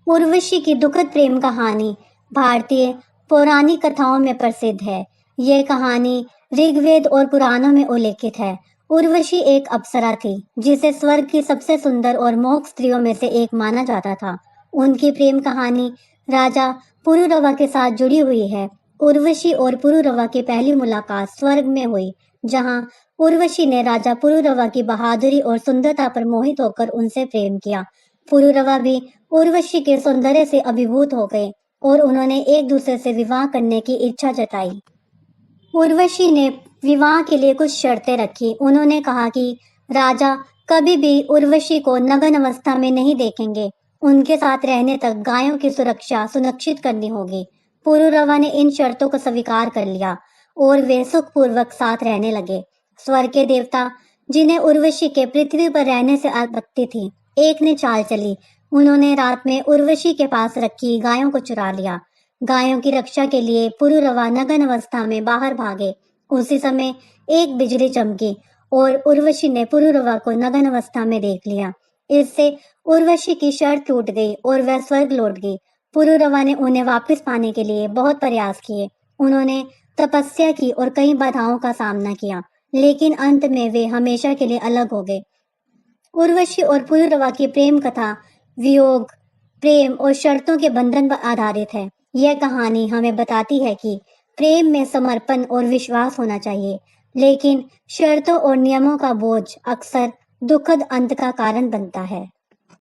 उर्वशी की दुखद प्रेम कहानी भारतीय पौराणिक कथाओं में प्रसिद्ध है। यह कहानी ऋग्वेद और पुराणों में उल्लेखित है। उर्वशी एक अप्सरा थी जिसे स्वर्ग की सबसे सुंदर और मोहक स्त्रियों में से एक माना जाता था। उनकी प्रेम कहानी राजा पुरुरवा के साथ जुड़ी हुई है। उर्वशी और पुरुरवा की पहली मुलाकात स्वर्ग में हुई, जहां उर्वशी ने राजा पुरुरवा की बहादुरी और सुंदरता पर मोहित होकर उनसे प्रेम किया। पुरुरवा भी उर्वशी के सौंदर्य से अभिभूत हो गए और उन्होंने एक दूसरे से विवाह करने की इच्छा जताई। उर्वशी ने विवाह के लिए कुछ शर्तें रखी। उन्होंने कहा कि राजा कभी भी उर्वशी को नग्न अवस्था में नहीं देखेंगे। उनके साथ रहने तक गायों की सुरक्षा सुनिश्चित करनी होगी। पुरुरवा ने इन शर्तों को स्वीकार कर लिया और वे सुखपूर्वक साथ रहने लगे। स्वर्ग के देवता, जिन्हें उर्वशी के पृथ्वी पर रहने से आपत्ति थी, एक ने चाल चली। उन्होंने रात में उर्वशी के पास रखी गायों को चुरा लिया। गायों की रक्षा के लिए पुरुरवा नग्न अवस्था में बाहर भागे। उसी समय एक बिजली चमकी और उर्वशी ने पुरुरवा को नग्न अवस्था में देख लिया। इससे उर्वशी की शर्त टूट गई और वह स्वर्ग लौट गई। पुरुरवा ने उन्हें वापस पाने के लिए बहुत प्रयास किए। उन्होंने तपस्या की और कई बाधाओं का सामना किया, लेकिन अंत में वे हमेशा के लिए अलग हो गए। उर्वशी और पुरुरवा की प्रेम कथा वियोग, प्रेम और शर्तों के बंधन पर आधारित है। यह कहानी हमें बताती है कि प्रेम में समर्पण और विश्वास होना चाहिए, लेकिन शर्तों और नियमों का बोझ अक्सर दुखद अंत का कारण बनता है।